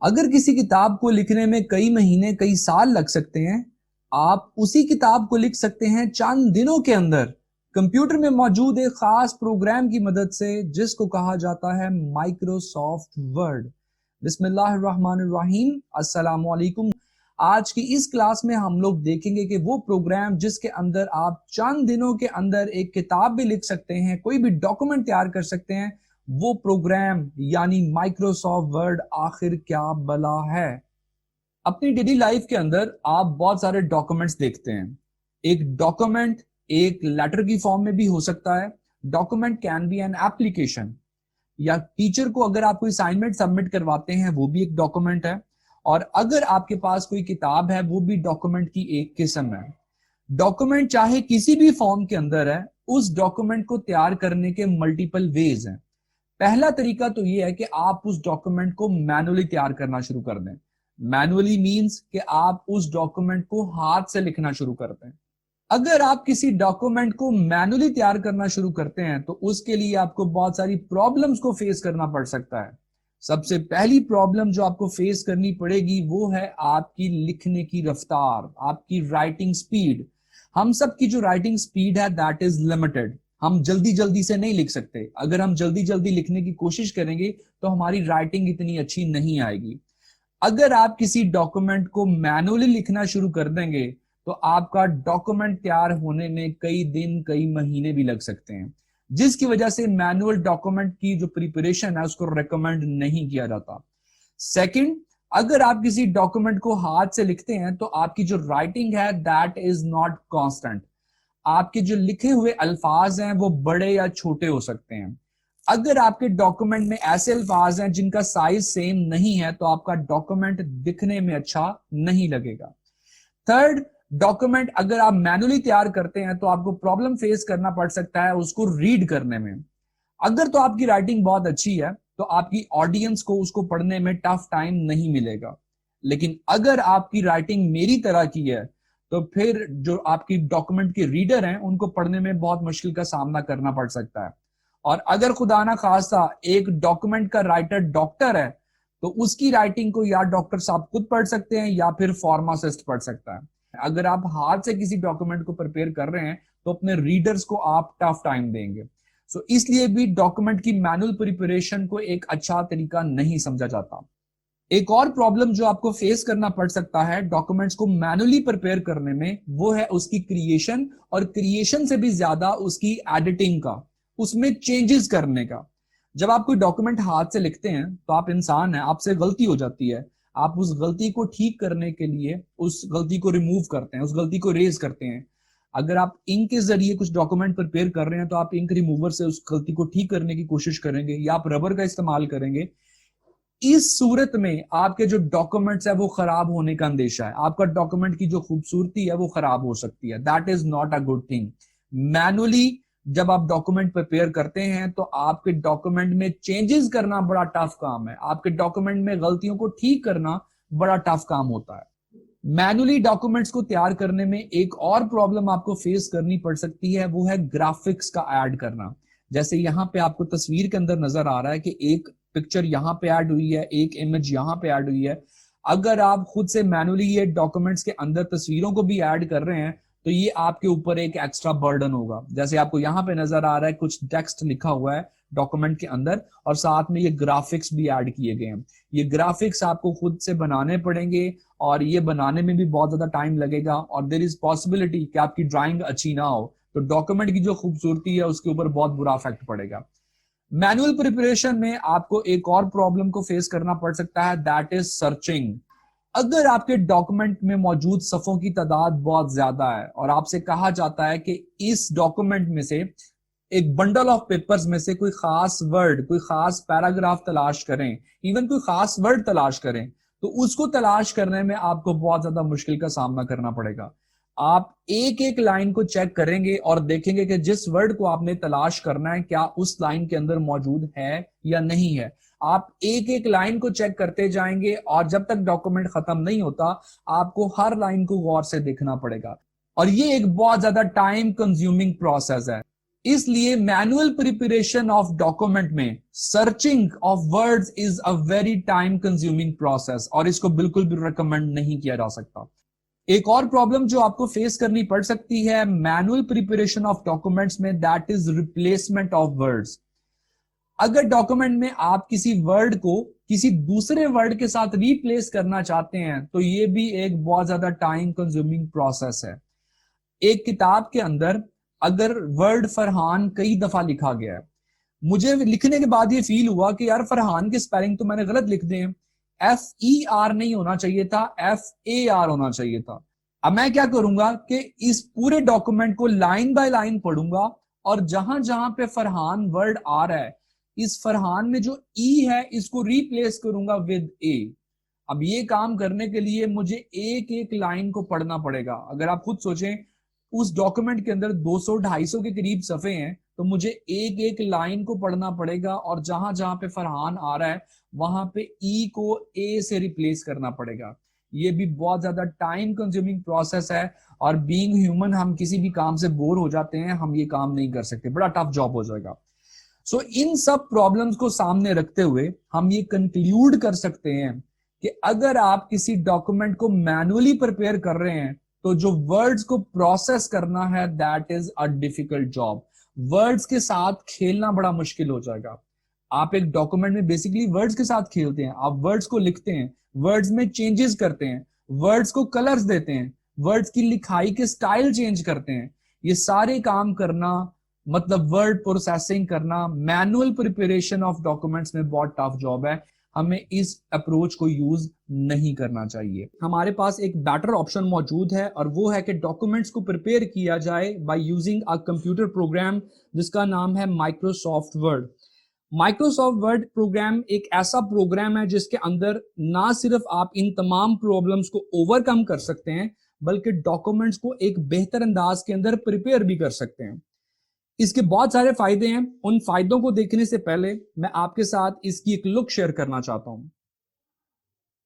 अगर किसी किताब को लिखने में कई महीने कई साल लग सकते हैं, आप उसी किताब को लिख सकते हैं चंद दिनों के अंदर कंप्यूटर में मौजूद एक खास प्रोग्राम की मदद से, जिसको कहा जाता है माइक्रोसॉफ्ट वर्ड। बिस्मिल्लाहिर्रहमानिर्रहीम, अस्सलाम वालेकुम। आज की इस क्लास में हम लोग देखेंगे कि वो प्रोग्राम जिसके अंदर आप चंद दिनों के अंदर एक किताब भी लिख सकते हैं, कोई भी डॉक्यूमेंट तैयार कर सकते हैं, वो प्रोग्राम यानी माइक्रोसॉफ्ट वर्ड आखिर क्या भला है। अपनी डेली लाइफ के अंदर आप बहुत सारे डॉक्यूमेंट्स देखते हैं। एक डॉक्यूमेंट एक लेटर की फॉर्म में भी हो सकता है। Document can be an application, या टीचर को अगर आप कोई असाइनमेंट सबमिट करवाते हैं वो भी एक डॉक्यूमेंट है। और अगर आपके पास कोई किताब है वो भी डॉक्यूमेंट की एक किस्म है। डॉक्यूमेंट चाहे किसी भी फॉर्म के अंदर है, उस डॉक्यूमेंट को तैयार करने के मल्टीपल वेज हैं। पहला तरीका तो ये है कि आप उस डॉक्यूमेंट को मैनुअली तैयार करना शुरू कर दें। मैनुअली मींस कि आप उस डॉक्यूमेंट को हाथ से लिखना शुरू कर दें। अगर आप किसी डॉक्यूमेंट को मैनुअली तैयार करना शुरू करते हैं तो उसके लिए आपको बहुत सारी प्रॉब्लम्स को फेस करना पड़ सकता है। सबसे पहली प्रॉब्लम जो आपको फेस करनी पड़ेगी वो है आपकी लिखने की रफ्तार, आपकी राइटिंग स्पीड। हम सब की जो राइटिंग स्पीड है दैट इज लिमिटेड। हम जल्दी जल्दी से नहीं लिख सकते। अगर हम जल्दी जल्दी लिखने की कोशिश करेंगे तो हमारी राइटिंग इतनी अच्छी नहीं आएगी। अगर आप किसी डॉक्यूमेंट को मैनुअली लिखना शुरू कर देंगे तो आपका डॉक्यूमेंट तैयार होने में कई दिन कई महीने भी लग सकते हैं, जिसकी वजह से मैनुअल डॉक्यूमेंट की जो प्रिपरेशन है उसको रेकमेंड नहीं किया जाता। सेकंड, अगर आप किसी डॉक्यूमेंट को हाथ से लिखते हैं तो आपकी जो राइटिंग है दैट इज नॉट कांस्टेंट। आपके जो लिखे हुए अल्फाज हैं वो बड़े या छोटे हो सकते हैं। अगर आपके डॉक्यूमेंट में ऐसे अल्फाज हैं जिनका साइज सेम नहीं है तो आपका डॉक्यूमेंट दिखने में अच्छा नहीं लगेगा। थर्ड, डॉक्यूमेंट अगर आप मैनुअली तैयार करते हैं तो आपको प्रॉब्लम फेस करना पड़ सकता है उसको रीड करने में। अगर तो आपकी राइटिंग बहुत अच्छी है तो आपकी ऑडियंस को उसको पढ़ने में टफ टाइम नहीं मिलेगा। लेकिन अगर आपकी राइटिंग मेरी तरह की है तो फिर जो आपकी डॉक्यूमेंट के रीडर हैं उनको पढ़ने में बहुत मुश्किल का सामना करना पड़ सकता है। और अगर खुदा ना खास्ता एक डॉक्यूमेंट का राइटर डॉक्टर है तो उसकी राइटिंग को या डॉक्टर साहब खुद पढ़ सकते हैं या फिर फार्मासिस्ट पढ़ सकता है। अगर आप हाथ से किसी डॉक्यूमेंट को प्रिपेयर कर रहे हैं तो अपने रीडर्स को आप टफ टाइम देंगे। सो इसलिए भी डॉक्यूमेंट की मैनुअल प्रिपरेशन को एक अच्छा तरीका नहीं समझा जाता। एक और प्रॉब्लम जो आपको फेस करना पड़ सकता है डॉक्यूमेंट्स को मैनुअली प्रिपेयर करने में वो है उसकी क्रिएशन, और क्रिएशन से भी ज्यादा उसकी एडिटिंग का, उसमें चेंजेस करने का। जब आप कोई डॉक्यूमेंट हाथ से लिखते हैं तो आप इंसान हैं, आपसे गलती हो जाती है। आप उस गलती को ठीक करने के लिए उस गलती को रिमूव करते हैं, उस गलती को रेज करते हैं। अगर आप इंक के जरिए कुछ डॉक्यूमेंट प्रिपेयर कर रहे हैं तो आप इंक रिमूवर से उस गलती को ठीक करने की कोशिश करेंगे या आप रबर का इस्तेमाल करेंगे। इस सूरत में आपके जो डॉक्यूमेंट्स है वो खराब होने का अंदेशा है। आपका डॉक्यूमेंट की जो खूबसूरती है वो खराब हो सकती है। That is not a good thing. Manually जब आप डॉक्यूमेंट प्रिपेयर करते हैं तो आपके डॉक्यूमेंट में चेंजेस करना बड़ा टफ काम है। आपके डॉक्यूमेंट में गलतियों को ठीक करना बड़ा टफ काम होता है। मैनुअली डॉक्यूमेंट्स को तैयार करने में एक और प्रॉब्लम आपको फेस करनी पड़ सकती है, वो है ग्राफिक्स का ऐड करना। जैसे यहाँ पे आपको तस्वीर के अंदर नजर आ रहा है कि एक पिक्चर यहाँ पे ऐड हुई है, एक इमेज यहाँ पे ऐड हुई है। अगर आप खुद से मैनुअली ये डॉक्यूमेंट्स के अंदर तस्वीरों को भी ऐड कर रहे हैं तो ये आपके ऊपर एक एक्स्ट्रा बर्डन होगा। जैसे आपको यहाँ पे नजर आ रहा है कुछ टेक्स्ट लिखा हुआ है डॉक्यूमेंट के अंदर और साथ में ये ग्राफिक्स भी ऐड किए गए हैं। ये ग्राफिक्स आपको खुद से बनाने पड़ेंगे और ये बनाने में भी बहुत ज्यादा टाइम लगेगा, और देयर इज पॉसिबिलिटी कि आपकी ड्राइंग अच्छी ना हो तो डॉक्यूमेंट की जो खूबसूरती है उसके ऊपर बहुत बुरा इफेक्ट पड़ेगा। मैनुअल प्रिपरेशन में आपको एक और प्रॉब्लम को फेस करना पड़ सकता है, दैट इज सर्चिंग। अगर आपके डॉक्यूमेंट में मौजूद सफ़ों की तादाद बहुत ज्यादा है और आपसे कहा जाता है कि इस डॉक्यूमेंट में से एक बंडल ऑफ पेपर्स में से कोई खास वर्ड, कोई खास पैराग्राफ तलाश करें, इवन कोई खास वर्ड तलाश करें, तो उसको तलाश करने में आपको बहुत ज्यादा मुश्किल का सामना करना पड़ेगा। आप एक एक लाइन को चेक करेंगे और देखेंगे कि जिस वर्ड को आपने तलाश करना है क्या उस लाइन के अंदर मौजूद है या नहीं है। आप एक एक लाइन को चेक करते जाएंगे और जब तक डॉक्यूमेंट खत्म नहीं होता आपको हर लाइन को गौर से देखना पड़ेगा, और ये एक बहुत ज्यादा टाइम कंज्यूमिंग प्रोसेस है। इसलिए मैनुअल प्रिपरेशन ऑफ डॉक्यूमेंट में searching of words is a very time consuming process और इसको बिल्कुल भी रिकमेंड नहीं किया जा सकता। एक और प्रॉब्लम जो आपको फेस करनी पड़ सकती है मैनुअल प्रिपरेशन ऑफ डॉक्यूमेंट्स में, that is replacement of words. अगर डॉक्यूमेंट में आप किसी वर्ड को किसी दूसरे वर्ड के साथ रिप्लेस करना चाहते हैं तो ये भी एक बहुत ज्यादा टाइम कंज्यूमिंग प्रोसेस है। एक किताब के अंदर अगर वर्ड फरहान कई दफा लिखा गया है, मुझे लिखने के बाद ये फील हुआ कि यार फरहान के स्पेलिंग तो मैंने गलत लिख दिए हैं, FER नहीं होना चाहिए था, FAR होना चाहिए था। अब मैं क्या करूंगा कि इस पूरे डॉक्यूमेंट को लाइन बाय लाइन पढ़ूंगा और जहां जहां पे फरहान वर्ड आ रहा है, इस फरहान में जो ई है इसको रिप्लेस करूंगा विद ए। अब ये काम करने के लिए मुझे एक एक लाइन को पढ़ना पड़ेगा। अगर आप खुद सोचें उस डॉक्यूमेंट के अंदर 200-250 के करीब सफ़े हैं तो मुझे एक एक लाइन को पढ़ना पड़ेगा और जहां जहां पे फरहान आ रहा है वहां पे ई को ए से रिप्लेस करना पड़ेगा। ये भी बहुत ज्यादा टाइम कंज्यूमिंग प्रोसेस है और बीइंग ह्यूमन हम किसी भी काम से बोर हो जाते हैं, हम ये काम नहीं कर सकते, बड़ा टफ जॉब हो जाएगा। सो इन सब प्रॉब्लम्स को सामने रखते हुए हम ये कंक्लूड कर सकते हैं कि अगर आप किसी डॉक्यूमेंट को मैनुअली प्रिपेयर कर रहे हैं तो जो वर्ड्स को प्रोसेस करना है that is a difficult job. Words के साथ खेलना बड़ा मुश्किल हो जाएगा। आप एक डॉक्यूमेंट में बेसिकली वर्ड्स के साथ खेलते हैं, आप वर्ड्स को लिखते हैं, वर्ड्स में चेंजेस करते हैं, वर्ड्स को कलर्स देते हैं, वर्ड्स की लिखाई के स्टाइल चेंज करते हैं। ये सारे काम करना मतलब वर्ड प्रोसेसिंग करना मैनुअल प्रिपरेशन ऑफ डॉक्यूमेंट्स में बहुत टफ जॉब है। हमें इस अप्रोच को यूज नहीं करना चाहिए। हमारे पास एक बेटर ऑप्शन मौजूद है और वो है कि डॉक्यूमेंट्स को प्रिपेयर किया जाए by using a computer program जिसका नाम है Microsoft Word. Microsoft Word program एक ऐसा प्रोग्राम है जिसके अंदर ना सिर्फ आप इन तमाम प्रॉब्लम्स को ओवरकम कर सकते हैं बल्कि डॉक्यूमेंट्स को एक बेहतर अंदाज के अंदर प्रिपेयर भी कर सकते हैं। इसके बहुत सारे फायदे हैं। उन फायदों को देखने से पहले मैं आपके साथ इसकी एक लुक शेयर करना चाहता हूं।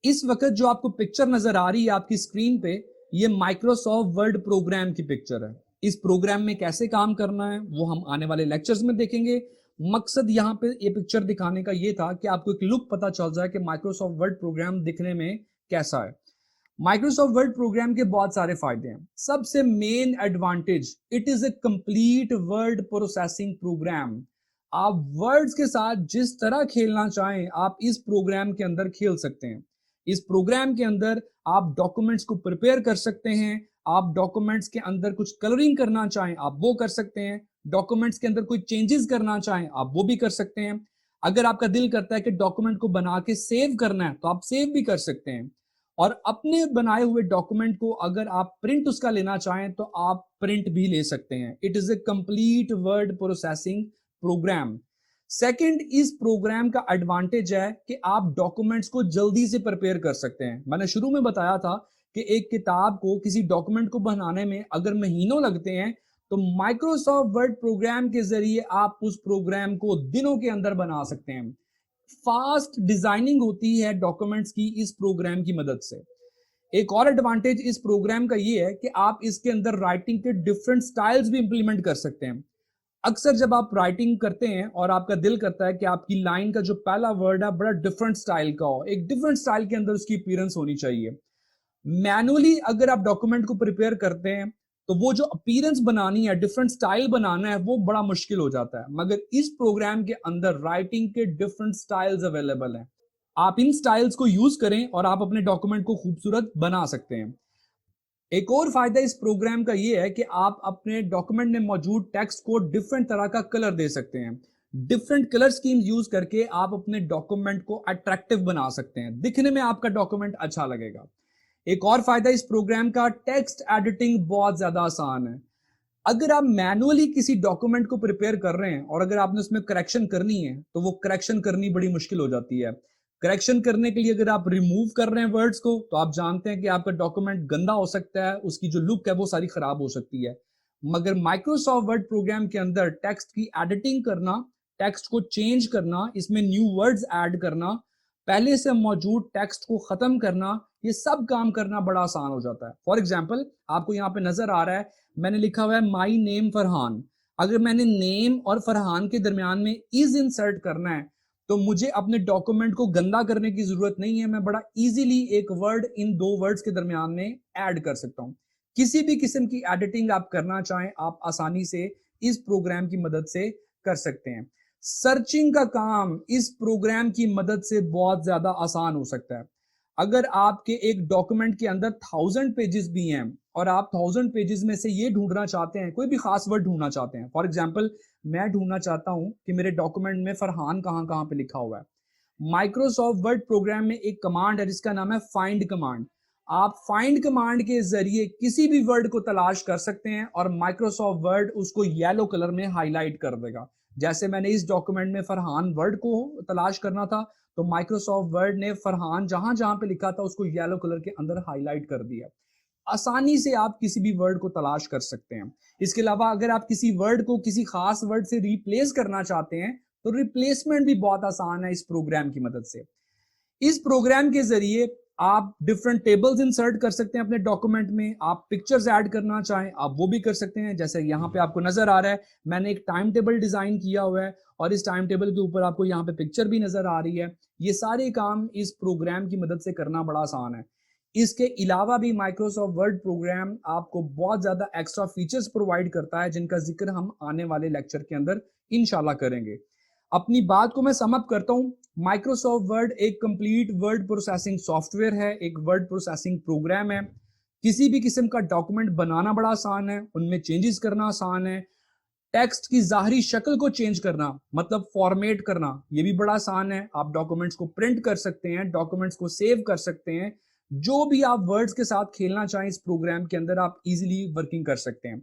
इस वक्त जो आपको पिक्चर नजर आ रही है आपकी स्क्रीन पे, ये माइक्रोसॉफ्ट वर्ड प्रोग्राम की पिक्चर है। इस प्रोग्राम में कैसे काम करना है वो हम आने वाले लेक्चर्स में देखेंगे। मकसद यहाँ पे ये पिक्चर दिखाने का ये था कि आपको एक लुक पता चल जाए कि माइक्रोसॉफ्ट वर्ड प्रोग्राम दिखने में कैसा है। माइक्रोसॉफ्ट वर्ड प्रोग्राम के बहुत सारे फायदे हैं। सबसे main advantage, it is a complete word processing program. आप वर्ड्स के साथ जिस तरह खेलना चाहें आप इस प्रोग्राम के अंदर खेल सकते हैं। इस प्रोग्राम के अंदर आप डॉक्यूमेंट्स को प्रिपेयर कर सकते हैं, आप डॉक्यूमेंट्स के अंदर कुछ कलरिंग करना चाहें आप वो कर सकते हैं, डॉक्यूमेंट्स के अंदर कोई चेंजेस करना चाहें आप वो भी कर सकते हैं। अगर आपका दिल करता है कि डॉक्यूमेंट को बना के सेव करना है तो आप सेव भी कर सकते हैं। और अपने बनाए हुए डॉक्यूमेंट को अगर आप प्रिंट उसका लेना चाहें तो आप प्रिंट भी ले सकते हैं। It is a complete word processing program. Second, इस प्रोग्राम का एडवांटेज है कि आप डॉक्यूमेंट्स को जल्दी से प्रिपेयर कर सकते हैं। मैंने शुरू में बताया था कि एक किताब को किसी डॉक्यूमेंट को बनाने में अगर महीनों लगते हैं तो माइक्रोसॉफ्ट वर्ड प्रोग्राम के जरिए आप उस प्रोग्राम को दिनों के अंदर बना सकते हैं। फास्ट डिजाइनिंग होती है डॉक्यूमेंट्स की इस प्रोग्राम की मदद से। एक और एडवांटेज इस प्रोग्राम का ये है कि आप इसके अंदर राइटिंग के डिफरेंट स्टाइल्स भी इंप्लीमेंट कर सकते हैं। अक्सर जब आप राइटिंग करते हैं और आपका दिल करता है कि आपकी लाइन का जो पहला वर्ड है बड़ा डिफरेंट स्टाइल का हो, एक डिफरेंट स्टाइल के अंदर उसकी अपीयरेंस होनी चाहिए। मैनुअली अगर आप डॉक्यूमेंट को प्रिपेयर करते हैं तो वो जो अपीयरेंस बनानी है, डिफरेंट स्टाइल बनाना है, वो बड़ा मुश्किल हो जाता है। मगर इस प्रोग्राम के अंदर राइटिंग के डिफरेंट स्टाइल्स अवेलेबल हैं। आप इन स्टाइल्स को यूज करें और आप अपने डॉक्यूमेंट को खूबसूरत बना सकते हैं। एक और फायदा इस प्रोग्राम का यह है कि आप अपने डॉक्यूमेंट में मौजूद टेक्स्ट को डिफरेंट तरह का कलर दे सकते हैं। डिफरेंट कलर स्कीम यूज करके आप अपने डॉक्यूमेंट को अट्रैक्टिव बना सकते हैं, दिखने में आपका डॉक्यूमेंट अच्छा लगेगा। एक और फायदा इस प्रोग्राम का, टेक्स्ट एडिटिंग बहुत ज्यादा आसान है। अगर आप मैनुअली किसी डॉक्यूमेंट को प्रिपेयर कर रहे हैं और अगर आपने उसमें करेक्शन करनी है तो वो करेक्शन करनी बड़ी मुश्किल हो जाती है। करेक्शन करने के लिए अगर आप रिमूव कर रहे हैं वर्ड्स को तो आप जानते हैं कि आपका डॉक्यूमेंट गंदा हो सकता है, उसकी जो लुक है वो सारी खराब हो सकती है। मगर माइक्रोसॉफ्ट वर्ड प्रोग्राम के अंदर टेक्स्ट की एडिटिंग करना, टेक्स्ट को चेंज करना, इसमें न्यू वर्ड्स ऐड करना, पहले से मौजूद टेक्स्ट को खत्म करना, ये सब काम करना बड़ा आसान हो जाता है। फॉर एग्जाम्पल आपको यहाँ पे नजर आ रहा है मैंने लिखा हुआ है माई नेम फरहान। अगर मैंने नेम और फरहान के दरमियान में इज इंसर्ट करना है तो मुझे अपने डॉक्यूमेंट को गंदा करने की जरूरत नहीं है, मैं बड़ा इजीली एक वर्ड इन दो वर्ड्स के दरमियान में ऐड कर सकता हूं। किसी भी किस्म की एडिटिंग आप करना चाहें आप आसानी से इस प्रोग्राम की मदद से कर सकते हैं। सर्चिंग का काम इस प्रोग्राम की मदद से बहुत ज्यादा आसान हो सकता है। अगर आपके एक डॉक्यूमेंट के अंदर 1000 पेजेस भी हैं और आप 1000 पेजेस में से ये ढूंढना चाहते हैं, कोई भी खास वर्ड ढूंढना चाहते हैं, फॉर एग्जाम्पल मैं ढूंढना चाहता हूं कि मेरे डॉक्यूमेंट में फरहान कहां कहां पे लिखा हुआ है। माइक्रोसॉफ्ट वर्ड प्रोग्राम में एक कमांड है जिसका नाम है फाइंड कमांड। आप फाइंड कमांड के जरिए किसी भी वर्ड को तलाश कर सकते हैं और माइक्रोसॉफ्ट वर्ड उसको येलो कलर में हाईलाइट कर देगा। जैसे मैंने इस डॉक्यूमेंट में फरहान वर्ड को तलाश करना था तो माइक्रोसॉफ्ट वर्ड ने फरहान जहां जहां पे लिखा था उसको येलो कलर के अंदर हाईलाइट कर दिया। आसानी से आप किसी भी वर्ड को तलाश कर सकते हैं। इसके अलावा अगर आप किसी वर्ड को किसी खास वर्ड से रिप्लेस करना चाहते हैं तो रिप्लेसमेंट भी बहुत आसान है इस प्रोग्राम की मदद से। इस प्रोग्राम के जरिए आप डिफरेंट टेबल्स इंसर्ट कर सकते हैं अपने डॉक्यूमेंट में। आप पिक्चर्स ऐड करना चाहें आप वो भी कर सकते हैं। जैसे यहाँ पे आपको नजर आ रहा है मैंने एक टाइम टेबल डिजाइन किया हुआ है और इस टाइम टेबल के ऊपर आपको यहाँ पे पिक्चर भी नजर आ रही है। ये सारे काम इस प्रोग्राम की मदद से करना बड़ा आसान है। इसके अलावा भी माइक्रोसॉफ्ट वर्ड प्रोग्राम आपको बहुत ज्यादा एक्स्ट्रा फीचर्स प्रोवाइड करता है जिनका जिक्र हम आने वाले लेक्चर के अंदर इंशाल्लाह करेंगे। अपनी बात को मैं समअप करता हूं। माइक्रोसॉफ्ट वर्ड एक कंप्लीट वर्ड प्रोसेसिंग सॉफ्टवेयर है, एक वर्ड प्रोसेसिंग प्रोग्राम है। किसी भी किस्म का डॉक्यूमेंट बनाना बड़ा आसान है, उनमें चेंजेस करना आसान है। टेक्स्ट की जाहरी शक्ल को चेंज करना मतलब फॉर्मेट करना ये भी बड़ा आसान है। आप डॉक्यूमेंट्स को प्रिंट कर सकते हैं, डॉक्यूमेंट्स को सेव कर सकते हैं। जो भी आप वर्ड्स के साथ खेलना चाहें इस प्रोग्राम के अंदर आप इजीली वर्किंग कर सकते हैं।